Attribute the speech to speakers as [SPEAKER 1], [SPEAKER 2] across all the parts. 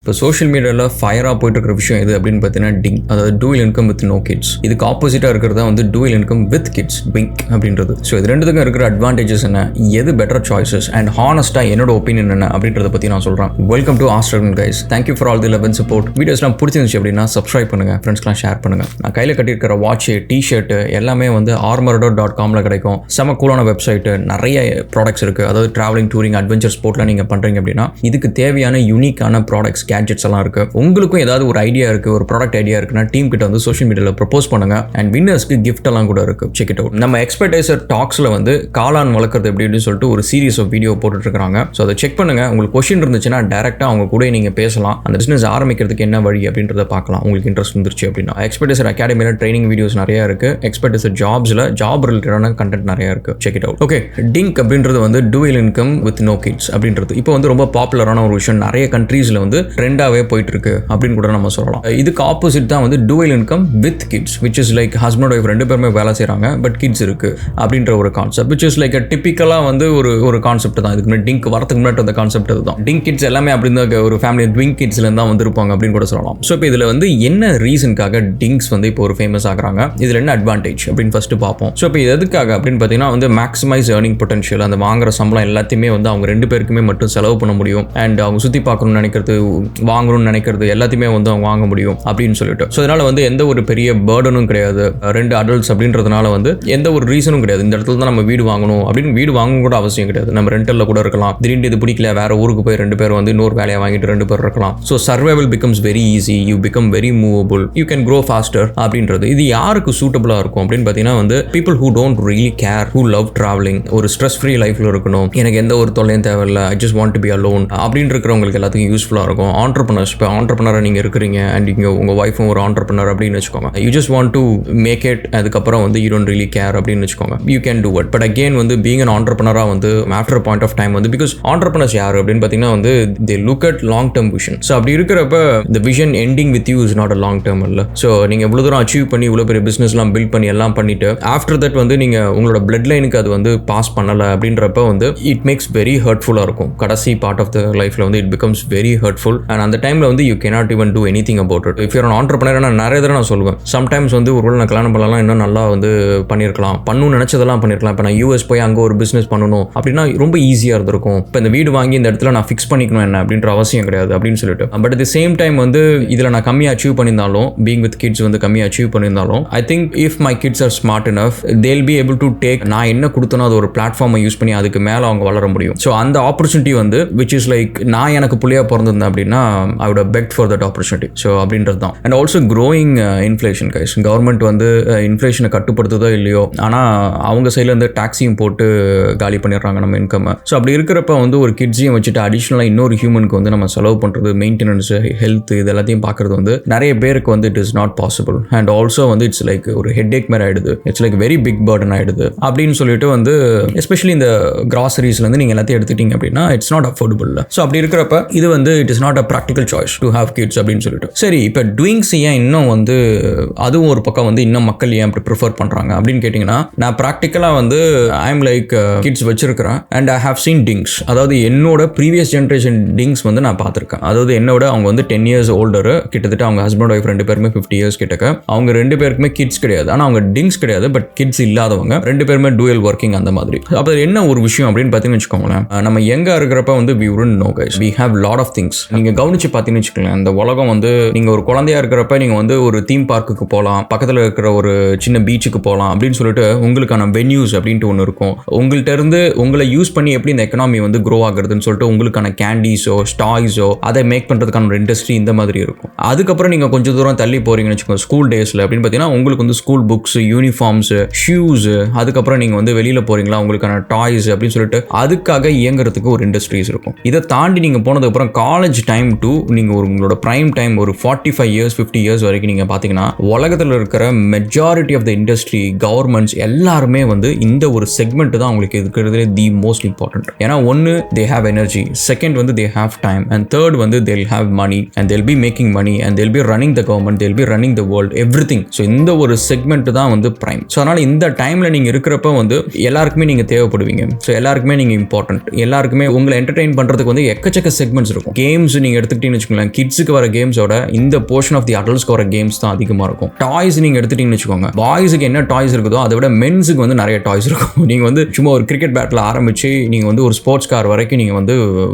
[SPEAKER 1] இப்போ சோஷியல் மீடியாவில் ஃபயராக போயிட்டு இருக்கிற விஷயம் எது அப்படின்னு பார்த்தீங்கன்னா டிங், அதாவது dual income with no kids. இதுக்கு ஆப்போசிட்டாக இருக்கிறதா வந்து dual income with kids, wink அப்படின்றது. ஸோ இது ரெண்டுத்துக்கும் இருக்கிற அட்வான்டேஜஸ் என்ன, எது பெட்டர் சாய்ஸஸ் அண்ட் ஹானஸ்ட்டாக என்னோட ஒப்பீனியன் என்ன அப்படின்றத பற்றி நான் சொல்கிறேன். Welcome to Australian guys. Thank you for all the love and support. வீடியோஸ்லாம் பிடிச்சிருந்துச்சு அப்படின்னா சப்ஸ்கிரைப் பண்ணுங்கள், ஃப்ரெண்ட்ஸ்லாம் ஷேர் பண்ணுங்கள். நான் கையில் கட்டியிருக்கிற வாட்ச், டிஷர்ட்டு எல்லாமே வந்து armored.comல கிடைக்கும். செம கூலான வெப்சைட்டு, நிறைய ப்ராடக்ட்ஸ் இருக்குது. அதாவது ட்ராவலிங், டூரிங், அட்வென்ச்சர், ஸ்போர்ட்லாம் நீங்கள் பண்ணுறீங்க அப்படின்னா இதுக்கு தேவையான யூனிக்கான ப்ராடக்ட்ஸ், கேட்ஜெட்ஸ் எல்லாம் இருக்கு. உங்களுக்கும் ஏதாவது ஒரு ஐடியா இருக்கு, ஒரு ப்ராடக்ட் ஐடியா இருக்குன்னா டீம் கிட்ட வந்து சோஷியல் மீடியாவில் ப்ரப்போஸ் பண்ணுங்க. அண்ட் வின்னர்ஸ்க்கு கிஃப்ட் எல்லாம் கூட இருக்கு. Check it out. நம்ம எக்ஸ்பர்டைசர் டாக்ஸ்ல வந்து காளான் வளர்க்குறது எப்படின்னு சொல்லிட்டு ஒரு சீரிஸ் ஆஃப் வீடியோ போட்டுட்டு இருக்காங்க. ஸோ அதை செக் பண்ணுங்க. உங்களுக்கு கொஸ்டின் இருந்துச்சுன்னா டேரக்டா அவங்க கூட நீங்க பேசலாம். அந்த பிசினஸ் ஆரம்பிக்கிறதுக்கு என்ன வழி அப்படின்றத பார்க்கலாம். உங்களுக்கு இன்ட்ரெஸ்ட் இருந்துச்சு அப்படின்னா எக்ஸ்பர்டைசர் அகாடமியில ட்ரைனிங் வீடியோஸ் நிறைய இருக்கு. எக்ஸ்பர்டைசர் ஜாப்ஸ்ல ஜாப் ரிலேட்டடான கண்டென்ட் நிறைய இருக்கு. Check it out. Okay, dink அப்படின்றது வந்து dual income with no kids அப்படின்றது இப்போ வந்து ரொம்ப பாப்புலரான ஒரு விஷயம். நிறைய கண்ட்ரீஸ்ல வந்து ட்ரெண்டாவே போயிட்டு இருக்கு அப்படின்னு கூட நம்ம சொல்லலாம். இதுக்கு ஆப்போசிட் தான் வந்து dual income with kids, which is like husband wife ரெண்டு பேருமே வேலை செய்றாங்க, பட் கிட்ஸ் இருக்கு அப்படின்ற ஒரு கான்செப்ட், விச் இஸ் லைக் டிபிக்கலா வந்து ஒரு கான்செப்ட் தான். இதுக்கு முன்னாடி டிங்க் வரதுக்கு முன்னாடி அந்த கான்செப்ட் தான். டிங்க் கிட்ஸ் எல்லாமே அப்படி இருந்தா ஒரு ஃபேமிலி ட்விங்க் கிட்ஸ்ல இருந்தா வந்திருப்பாங்க அப்படின்னு கூட சொல்லலாம். ஸோ இப்போ இதுல வந்து என்ன ரீசனுக்காக டிங்க்ஸ் வந்து இப்போ ஒரு ஃபேமஸ் ஆகுறாங்க, இதுல என்ன அட்வான்டேஜ் அப்படின்னு ஃபர்ஸ்ட் பார்ப்போம். ஸோ இப்போ இது எதுக்காக அப்படின்னு பார்த்தீங்கன்னா வந்து மேக்ஸிமைஸ் ஏர்னிங் பொட்டன்ஷியல், அந்த வாங்குற சம்பளம் எல்லாத்தையுமே வந்து அவங்க ரெண்டு பேருக்குமே மட்டும் செலவு பண்ண முடியும். அண்ட் அவங்க சுற்றி பார்க்கணும்னு நினைக்கிறது, வாங்கணும்னு நினைக்கிறது எல்லாத்தையுமே வந்து அவங்க வாங்க முடியும் அப்படின்னு சொல்லிட்டு. ஸோ அதனால வந்து எந்த ஒரு பெரிய பேர்டனும் கிடையாது. ரெண்டு அடல்ட்ஸ் அப்படின்றதுனால வந்து எந்த ஒரு ரீசனும் கிடையாது. இந்த இடத்துல தான் நம்ம வீடு வாங்கணும் அப்படின்னு வீடு வாங்கணும் கூட அவசியம் கிடையாது. நம்ம ரெண்டல்ல கூட இருக்கலாம். திடீர்னு இது பிடிக்கல, வேற ஊருக்கு போய் ரெண்டு பேர் வந்து இன்னொரு வேலையை வாங்கிட்டு ரெண்டு பேர் இருக்கலாம். So survival becomes very easy. You become very movable. You can grow faster அப்படின்றது. இது யாருக்கு சூட்டபிளா இருக்கும் அப்படின்னு பார்த்தீங்கன்னா வந்து people who don't really care, who love travelling, ஒரு ஸ்ட்ரெஸ் ஃப்ரீ லைஃப்ல இருக்கணும், எனக்கு எந்த ஒரு தொல்லையும் தேவையில்லை, I just want to be alone அப்படின்னு இருக்கிறவங்களுக்கு எல்லாத்துக்கும் யூஸ்ஃபுல்லா இருக்கும். ஆண்டர்பிரினர்ஸ், இப்போ ஆண்டர்பிரினரா நீங்க இருக்கிறீங்க அண்ட் இங்க உங்க வைஃபும் ஒரு ஆண்டர்பிரினர் அப்படின்னு வச்சுக்கோங்க. You just want to make it, அதுக்கப்புறம் வந்து யூ டோன்ட் ரியலி கேர் அப்படின்னு வச்சுக்கோங்க. You can do it. But again வந்து பீயிங் அன் ஆண்டர்பிரினரா வந்து ஆஃப்டர் பாயிண்ட் ஆஃப் டைம் வந்து பிகாஸ் ஆண்டர்பிரினர்ஸ் யாரு அப்படின்னு பார்த்தீங்கன்னா வந்து they look at long term vision. So அப்படி இருக்கிறப்ப இந்த vision ending with you is not a long term இல்லை. ஸோ நீங்க இவ்வளவு தூரம் அச்சீவ் பண்ணி இவ்வளவு பெரிய பிசினஸ்லாம் பில்ட் பண்ணி எல்லாம் பண்ணிட்டு ஆஃப்டர் தட் வந்து நீங்க உங்களோட பிளட் லைனுக்கு அது வந்து பாஸ் பண்ணல அப்படின்றப்ப வந்து இட் மேக்ஸ் வெரி ஹர்ட்ஃபுல்லா இருக்கும். கடைசி பார்ட் ஆஃப் த லைஃப்ல வந்து it becomes very hurtful. And அந்த டைம்ல வந்து you cannot even do anything about it. If you're an entrepreneur, நான் நிறைய தடவை நான் சொல்லுவேன், சம்டைம்ஸ் வந்து ஒருவேளை நான் கல்யாணம் பண்ணலாம், இன்னும் நல்லா வந்து பண்ணியிருக்கலாம், பண்ணணும்னு நினைச்சதெல்லாம் பண்ணியிருக்கலாம். இப்போ நான் யூஎஸ் போய் அங்கே ஒரு பிசினஸ் பண்ணணும் அப்படின்னா ரொம்ப ஈஸியாக இருந்திருக்கும். இப்போ இந்த வீடு வாங்கி இந்த இடத்துல நான் ஃபிக்ஸ் பண்ணிக்கணும் என்ன அப்படின்ற அவசியம் கிடையாது அப்படின்னு சொல்லிட்டு. But at the same time வந்து இதில் நான் கம்மியாக அச்சீவ் பண்ணியிருந்தாலும், பீயிங் வித் கிட்ஸ் வந்து கம்மியாக அச்சீவ் பண்ணியிருந்தாலும், I think if my kids are smart enough, they'll be able to take, நான் என்ன கொடுத்தனோ அது ஒரு பிளாட்ஃபார்மை யூஸ் பண்ணி அதுக்கு மேலே அவங்க வளர முடியும். ஸோ அந்த ஆப்பர்ச்சுனிட்டி வந்து விச் இஸ் லைக், நான் எனக்கு புள்ளியாக பிறந்திருந்தேன் அப்படின்னா I would have begged for that opportunity. So அப்படின்றது தான். And also growing inflation guys. Government வந்து இன்ஃப்ளேஷனை கட்டுப்படுத்துதோ இல்லையோ, ஆனால் அவங்க சைடில் இருந்து டாக்ஸையும் போட்டு காலி பண்ணிடுறாங்க நம்ம இன்கம். ஸோ அப்படி இருக்கிறப்ப வந்து ஒரு கிட்ஸையும் வச்சுட்டு அடிஷ்னலாக இன்னொரு ஹியூமனுக்கு வந்து நம்ம செலவு பண்ணுறது, மெயின்டெனன்ஸ், ஹெல்த், இது எல்லாத்தையும் பார்க்குறது வந்து நிறைய பேருக்கு வந்து it is not possible. And also வந்து இட்ஸ் லைக் ஒரு ஹெட்ஏக் மாதிரி ஆயிடுது. It's like very big burden ஆயிடுது அப்படின்னு சொல்லிட்டு வந்து எஸ்பெஷலி இந்த கிராசரிஸ்லேருந்து நீங்கள் எல்லாத்தையும் எடுத்துட்டீங்க அப்படின்னா இட்ஸ் நாட் அஃபோர்டபுள். ஸோ அப்படி இருக்கிறப்ப இது வந்து it is not a practical choice to have kids அப்படின்னு சொல்லிட்டு. சரி, இப்போ ட்விங்ஸ் ஏன் இன்னும் வந்து அதுவும் ஒரு பக்கம் வந்து இன்னும் மக்கள் ஏன் அப்படி ப்ரிஃபர் பண்ணுறாங்க அப்படின்னு கேட்டிங்கன்னா, நான் ப்ராக்டிக்கலாக வந்து ஐ எம் லைக் கிட்ஸ் வச்சிருக்கிறேன் அண்ட் ஐ ஹவ் சீன் டிங்ஸ். அதாவது என்னோட ப்ரீவியஸ் ஜென்ரேஷன் டிங்ஸ் வந்து நான் பார்த்துருக்கேன். அதாவது என்னோட அவங்க வந்து 10 years ஓல்டரு, கிட்டத்தட்ட அவங்க ஹஸ்பண்ட் ஒய்ஃப் ரெண்டு பேருமே 50 years கிட்டக்க. அவங்க ரெண்டு பேருக்குமே கிட்ஸ் கிடையாது, ஆனால் அவங்க டிங்ஸ் கிடையாது, பட் கிட்ஸ் இல்லாதவங்க ரெண்டு பேருமே டூயல் ஒர்க்கிங் அந்த மாதிரி. அப்போ என்ன ஒரு விஷயம் அப்படின்னு பார்த்தீங்கன்னு வச்சுக்கோங்களேன், நம்ம எங்கே இருக்கிறப்ப வந்து we wouldn't know guys, we have lot of things. நீங்கள் கவனிச்சு பார்த்தீங்கன்னு வச்சுக்கோங்களேன், இந்த உலகம் வந்து நீங்கள் ஒரு குழந்தையா இருக்கிறப்ப நீங்கள் வந்து ஒரு தீம் பார்க்குக்கு போகலாம், பக்கத்தில் இருக்கிற ஒரு சின்ன பீச்சுக்கு போகலாம் அப்படின்னு சொல்லிட்டு உங்களுக்கான வென்யூஸ் அப்படின்ட்டு ஒன்று இருக்கும். உங்கள்கிட்ட இருந்து உங்களை யூஸ் பண்ணி எப்படி இந்த எக்கனாமி வந்து க்ரோ ஆகுறதுன்னு சொல்லிட்டு உங்களுக்கான கேண்டீஸோ ஸ்டாய்ஸோ அதை மேக் பண்ணுறதுக்கான ஒரு இண்டஸ்ட்ரி இந்த மாதிரி இருக்கும். அதுக்கப்புறம் நீங்கள் கொஞ்சம் தூரம் தள்ளி போறீங்கன்னு வச்சுக்கோங்க, ஸ்கூல் டேஸில் அப்படின்னு பார்த்தீங்கன்னா உங்களுக்கு வந்து ஸ்கூல் புக்ஸ், யூனிஃபார்ம்ஸ், ஷூஸ், அதுக்கப்புறம் நீங்கள் வந்து வெளியில் போறீங்களா உங்களுக்கான டாய்ஸ் அப்படின்னு சொல்லிட்டு அதுக்காக இயங்குறதுக்கு ஒரு இண்டஸ்ட்ரீஸ் இருக்கும். இதை தாண்டி நீங்கள் போனதுக்கப்புறம் காலேஜ் டைம் டு நீங்கள் உங்களோட ப்ரைம் டைம் ஒரு 45 years 50 years வரைக்கும் நீங்கள் பார்த்தீங்கன்னா உலகத்தில் இருக்கிற majority of the industry, governments எல்லாருமே வந்து இந்த ஒரு செக்மெண்ட் தான் அவங்களுக்கு இருக்கிறதுலே தி மோஸ்ட் இம்பார்ட்டன்ட். ஏன்னா ஒன்று தே ஹேவ் எனர்ஜி, செகண்ட் வந்து they have time, and third வந்து they'll have money and they'll be making money and they'll be running the government, they'll be running the world, everything. So இந்த ஒரு segment தான் வந்து prime. So அதனால் இந்த டைமில் நீங்கள் இருக்கிறப்ப வந்து எல்லாருக்குமே நீங்கள் தேவைப்படுவீங்க. ஸோ எல்லாருக்குமே நீங்கள் இம்பார்ட்டன்ட். எல்லாருக்குமே உங்களை என்டர்டெயின் பண்ணுறதுக்கு வந்து எக்கச்சக்க செக்மெண்ட்ஸ் இருக்கும். கேம்ஸ் நீங்கள் எடுத்துக்கிட்டீங்கன்னு வச்சுக்கோங்களேன், கிட்ஸுக்கு வர கேம்ஸோட இந்த போர்ஷன் ஆஃப் தி அடல்ட்ஸ்க்கு வர கேம்ஸ் தான் அதிகமாக இருக்கும். டாய்ஸ் நீங்கள் எடுத்துட்டீங்கன்னு வச்சுக்கோங்க, பாய்ஸுக்கு என்ன டாய்ஸ் இருக்குதோ அதை விட மென்ஸுக்கு வந்து நிறைய டாய்ஸ் இருக்கும். நீங்கள் வந்து சும்மா ஒரு கிரிக்கெட் பேட்டில் ஆரம்பிச்சு நீங்கள் வந்து ஒரு ஸ்போர்ட்ஸ் கார் வரைக்கும் நீங்கள் வந்து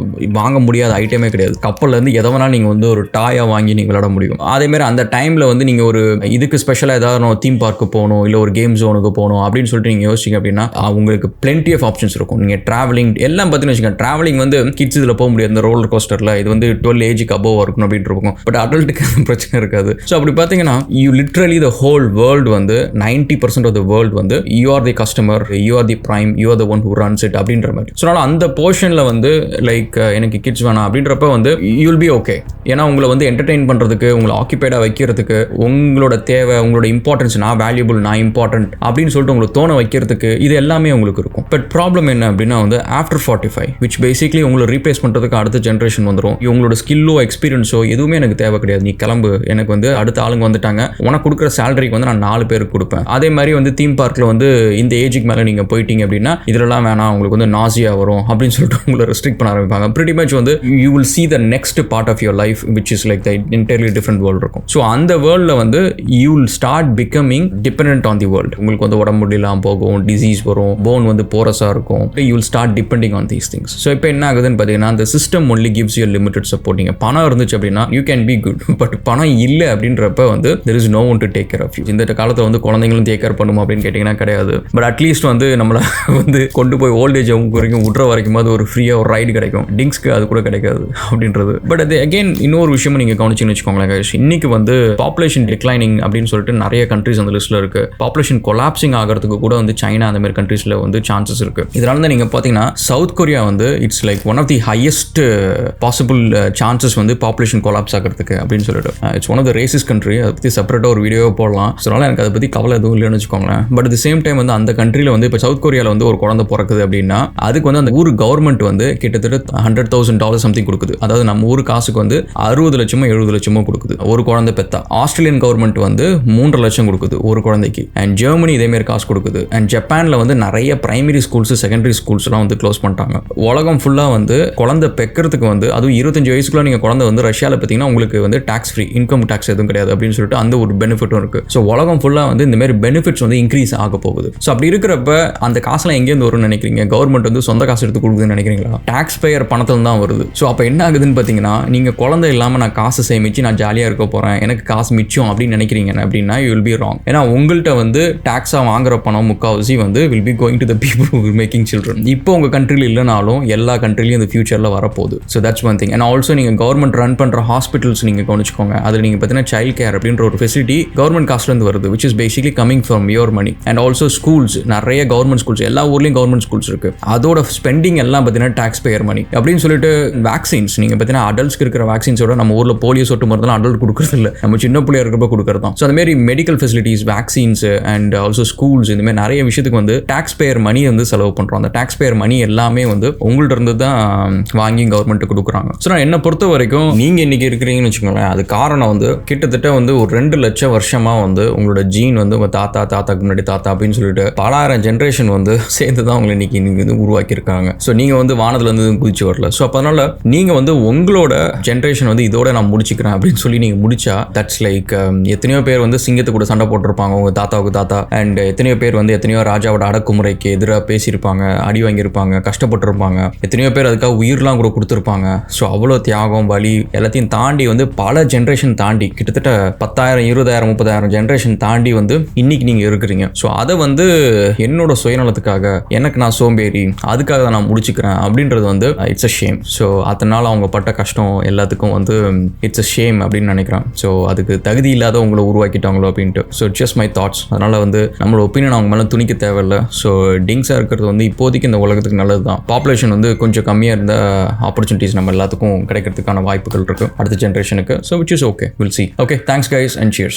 [SPEAKER 1] வாங்க முடியாத ஐட்டமே கிடையாது. கப்பல்லேருந்து எதை வேணாலும் நீங்கள் வந்து ஒரு டாயாக வாங்கி நீங்கள் விளையாட முடியும். அதேமாதிரி அந்த டைமில் வந்து நீங்கள் ஒரு இதுக்கு ஸ்பெஷலாக ஏதாவது தீம் பார்க்கு போகணும், இல்லை ஒரு கேம் ஜோனுக்கு போகணும் அப்படின்னு சொல்லிட்டு நீங்கள் யோசிச்சிங்க அப்படின்னா உங்களுக்கு பிளென்டி ஆஃப் ஆப்ஷன்ஸ் இருக்கும். நீங்கள் ட்ராவலிங் எல்லாம் பார்த்தீங்கன்னு வச்சுக்கோங்க, ட்ராவலிங் வந்து கிட்ஸ் இதில் போக முடியாது. இந்த ரோலர் கோஸ்டரில் இது வந்து 12 ஏஜுக்கு அபோவ் இருக்கணும் அப்படின்னு இருக்கும். பட் அடல்ட்டுக்கு பிரச்சனை இருக்காது. ஸோ அப்படி பார்த்தீங்கன்னா you literally the whole world வந்து 90% ஆஃப் த வேர்ல்டு வந்து you are the customer, you are the prime, you are the one who runs it அப்படின்ற மாதிரி. ஸோ அதனால் அந்த போர்ஷனில் வந்து லைக் எனக்கு கிட்ஸ் வேணாம் அப்படின்றப்ப வந்து யூ வில் பி ஓகே. ஏன்னா உங்களை வந்து என்டர்டெயின் பண்ணுறதுக்கு, உங்களை ஆக்கியபைடாக வைக்கிறதுக்கு, உங்களோட தேவை, உங்களோட இம்பார்ட்டன்ஸ், நான் வேல்யூபிள், நான் இம்பார்ட்டன்ட் அப்படின்னு சொல்லிட்டு உங்களுக்கு தோண வைக்கிறதுக்கு இது எல்லாமே உங்களுக்கு இருக்கும். பட் ப்ராப்ளம் என்ன அப்படின்னா வந்து ஆஃப்டர் 45 விச் பேசிக்லி உங்களை ரீப்ளேஸ் பண்ணுறதுக்கு அடுத்த ஜென்ரேஷன் வந்துடும். உங்களோட ஸ்கில்லோ எக்ஸ்பீரியன்ஸோ எதுவுமே எனக்கு தேவை கிடையாது, நீ கிளம்பு, எனக்கு வந்து அடுத்த ஆளுங்க வந்துட்டாங்க, உனக்கு கொடுக்குற சேலரிக்கு வந்து நான் 4 பேருக்கு கொடுப்பேன். அதே மாதிரி வந்து தீம் பார்க்கில் வந்து இந்த ஏஜுக்கு மேலே நீங்கள் போயிட்டீங்க அப்படின்னா இதெல்லாம் வேணாம், உங்களுக்கு வந்து நாசியா வரும் அப்படின்னு சொல்லிட்டு உங்களை ரெஸ்ட்ரிக்ட் பண்ண ஆரம்பிப்பாங்க. pretty much வந்து you will see the next part of your life which is like the entirely different world இருக்கும். ஸோ அந்த வேர்ல்டில் வந்து you will start becoming dependent on the world. உங்களுக்கு வந்து உடம்பு முடியலாம் போகும், டிசீஸ் வரும், போன் வந்து போரஸாக இருக்கும். you will start depending on these things. So இப்போ என்ன ஆகுதுன்னு பார்த்தீங்கன்னா அந்த system only gives you a limited support. நீங்கள் பணம் இருந்துச்சு அப்படின்னா you can be good, but பணம் இல்லை அப்படின்றப்ப வந்து there is no one to take care of you. இந்த காலத்தில் வந்து குழந்தைங்களும் டேக் கேர் பண்ணுமா அப்படின்னு கேட்டிங்கன்னா கிடையாது. பட் அட்லீஸ்ட் வந்து நம்மளை வந்து கொண்டு போய் ஓல்டேஜ் வரைக்கும் விட்ற வரைக்கும் அது ஒரு ஃப்ரீயாக ஒரு ரைடு கிடைக்கும். டிங்ஸ்க்கு அது கூட கிடைக்காது அப்படின்றது. பட் அது அகெயின் இன்னொரு விஷயமும் நீங்கள் கவனிச்சுன்னு வச்சுக்கோங்களேன் கைஸ், இன்னைக்கு வந்து பாப்புலேஷன் டிக்ளைனிங் அப்படின்னு சொல்லிட்டு நிறைய கண்ட்ரிஸ் அந்த லிஸ்ட்டில் இருக்குது. பாப்புலேஷன் கொலாப்சிங் ஆகிறதுக்கு கூட வந்து சைனா அந்த மாதிரி கண்ட்ரீஸில் வந்து சான்சஸ் இருக்குது. இதனால தான் நீங்கள் பார்த்தீங்கன்னா சவுத் கொரியா வந்து it's like one of the highest possible chances வந்து பாப்புலேஷன் கொலாப்ஸ் ஆகிறதுக்கு அப்படின்னு சொல்லிட்டு. It's one of the racist country. அதை பற்றி செப்பரேட்டாக ஒரு வீடியோ போடலாம். ஸோ அதனால் எனக்கு அதை பற்றி கவலை எதுவும் இல்லைன்னு வச்சுக்கோங்களேன். பட் அட் சேம் டைம் வந்து அந்த கண்ட்ரியில் வந்து இப்போ சவுத் கொரியாவில் வந்து ஒரு குழந்தை பிறக்குது அப்படின்னா அதுக்கு வந்து அந்த ஊர் கவர்மெண்ட் வந்து கிட்டத்தட்ட $100,000 சம்திங் கொடுக்குது. அதாவது நம்ம ஊர் காசுக்கு வந்து 60 லட்சமோ 70 லட்சமோ கொடுக்குது ஒரு குழந்தை பெத்தா. ஆஸ்திரேலியன் கவர்மெண்ட் வந்து 3 லட்சம் கொடுக்குது ஒரு குழந்தைக்கு. அண்ட் ஜெர்மனி இதேமாரி காசு கொடுக்குது. அண்ட் ஜப்பானில் வந்து நிறைய பிரைமரி ஸ்கூல்ஸ், செகண்டரி ஸ்கூல்ஸ்லாம் வந்து க்ளோஸ் பண்ணிட்டாங்க. உலகம் ஃபுல்லாக வந்து குழந்தை பெக்கிறதுக்கு வந்து அதுவும் 25 வயசுக்குள்ள நீங்கள் குழந்தை வந்து ரஷ்யாவில் பார்த்தீங்கன்னா உங்களுக்கு வந்து டாக்ஸ் ஃப்ரீ, இன்கம் டாக்ஸ் எதுவும் கிடையாது அப்படின்னு சொல்லிட்டு அந்த ஒரு பெனிஃபிட்டும் இருக்குது. ஸோ உலகம் ஃபுல்லாக வந்து இந்த மாதிரி பெனிஃபிட்ஸ் வந்து இன்க்ரீஸ் ஆக போகுது. ஸோ அப்படி இருக்கிறப்ப அந்த காசுலாம் எங்கேருந்து வரும்னு நினைக்கிறீங்க? கவர்மெண்ட் வந்து சொந்த காசு எடுத்து கொடுக்குதுன்னு நினைக்கிறீங்களா? டாக்ஸ் பேயர் பணத்தில் தான் வருது. ஸோ அப்போ என்ன ஆகுதுன்னு பார்த்தீங்கன்னா நீங்கள் குழந்தை இல்லாமல் நான் காசு சேமிச்சு நான் ஜாலியாக இருக்க போகிறேன், எனக்கு காசு மிச்சம் அப்படின்னு நினைக்கிறீங்க அப்படின்னா யூ வில் பி ராங். ஏன்னா உங்கள்கிட்ட வந்து டாக்ஸாக வாங்குற பணம் முக்கால்வாசி வந்து will be going to the people who making children. இப்போ உங்கள் கண்ட்ரியில் இல்லைனாலும் எல்லா கண்ட்ரிலையும் இந்த ஃபியூச்சரில் வரப்போகுது. So that's one thing. And also நீங்கள் கவர்மெண்ட் ரன் பண்ணுற ஹாஸ்பிட்டல்ஸ் நீங்கள் கவனிச்சுக்கோங்க. அதில் நீங்கள் பார்த்தீங்கன்னா சைல்ட் கேர் அப்படின்ற ஒரு ஃபெசிலிட்டி கவர்மெண்ட் காஸ்ட்லேருந்து வருது, which is basically coming from your money. And also schools, நிறைய கவர்மெண்ட் ஸ்கூல்ஸ், எல்லா ஊர்லேயும் கவர்மெண்ட் ஸ்கூல்ஸ் இருக்குது. அதோட ஸ்பெண்டிங் எல்லாம் பார்த்தீங்கன்னா டாக்ஸ் பேயர் மணி அப்படின்னு சொல்லிட்டு. வேக்சின்ஸ் நீங்கள் பார்த்தீங்கன்னா அடல்ட்ஸ்க்கு இருக்கிற வேக்சின்ஸோட நம்ம ஊரில் போலியோ சொட்டு மருந்தெல்லாம் அடல்ட் கொடுக்குறது இல்லை, நம்ம சின்ன பிள்ளையா இருக்கிறப்ப கொடுக்குறது தான். ஸோ அந்த மாதிரி medical facilities, vaccines and also schools, இந்த மாதிரி நிறைய விஷயத்துக்கு வந்து டாக்ஸ் பேயர் மணி வந்து செலவு பண்ணுறோம். அந்த டாக்ஸ் பேயர் மணி எல்லாமே வந்து உங்கள்ட்ட இருந்து தான் வாங்கி கவர்மெண்ட்டு கொடுக்குறாங்க. ஸோ நான் என்னை பொறுத்த வரைக்கும் நீங்கள் இன்னைக்கு இருக்கிறீங்கன்னு வச்சுக்கோங்களேன், அது காரணம் வந்து கிட்டத்தட்ட வந்து ஒரு 2 லட்சம் வருஷமாக வந்து உங்களோட ஜீன் வந்து உங்கள் தாத்தாக்கு முன்னாடி தாத்தா அப்படின்னு சொல்லிட்டு பலாயிரம் ஜென்ரேஷன் வந்து சேர்ந்து தான் உங்களை இன்னைக்கு வந்து உருவாக்கியிருக்காங்க. ஸோ நீங்கள் வந்து வானத்துல இருந்து குதிச்சு வரல. ஸோ அப்போ அதனால நீங்கள் வந்து உங்களோட ஜென்ரேஷன் வந்து இதோட நான் முடிச்சுக்கிறேன் அப்படின்னு சொல்லி நீங்கள் முடிச்சா தட்ஸ் லைக் எத்தனையோ பேர் வந்து சிங்கத்து கூட சண்டை போட்டிருப்பாங்க உங்கள் தாத்தாவுக்கு தாத்தா. அண்ட் எத்தனையோ பேர் வந்து எத்தனையோ ராஜாவோட அடக்குமுறைக்கு எதிராக பேசியிருப்பாங்க, அடி வாங்கியிருப்பாங்க, கஷ்டப்பட்டுருப்பாங்க. எத்தனையோ பேர் அதுக்காக உயிர்லாம் கூட கொடுத்துருப்பாங்க. ஸோ அவ்வளோ தியாகம், வலி எல்லாத்தையும் தாண்டி வந்து பல ஜென்ரேஷன் தாண்டி கிட்டத்தட்ட 10,000, 20,000, 30,000 ஜென்ரேஷன் தாண்டி வந்து இன்னைக்கு நீங்கள் இருக்கிறீங்க. ஸோ அதை வந்து என்னோட சுயநலத்துக்காக, எனக்கு நான் சோம்பேறி, அதுக்காக தான் நான் முடிச்சுக்கிறேன் அப்படின்றது வந்து இட்ஸ் அ ஷேம். ஸோ அதனால அவங்க பட்ட கஷ்டம் எல்லாத்துக்கும் வந்து இட்ஸ் அ ஷேம் அப்படின்னு நினைக்கிறேன். ஸோ அதுக்கு தகுதி இல்லாத உங்களை உருவாக்கிட்டாங்களோ அப்படின்ட்டு. So just my thoughts. அதனால் வந்து நம்மளோட ஒப்பீனியன் அவங்க மேலே துணிக்க தேவையில்லை. ஸோ டிங்ஸாக இருக்கிறது வந்து இப்போதைக்கு இந்த உலகத்துக்கு நல்லது தான். பாப்புலேஷன் வந்து கொஞ்சம் கம்மியாக இருந்த ஆப்பர்ச்சுனிட்டிஸ் நம்ம எல்லாத்துக்கும் கிடைக்கிறதுக்கான வாய்ப்புகள் இருக்குது அடுத்த ஜென்ரேஷனுக்கு. So which is okay, will see. Okay, thanks guys and cheers.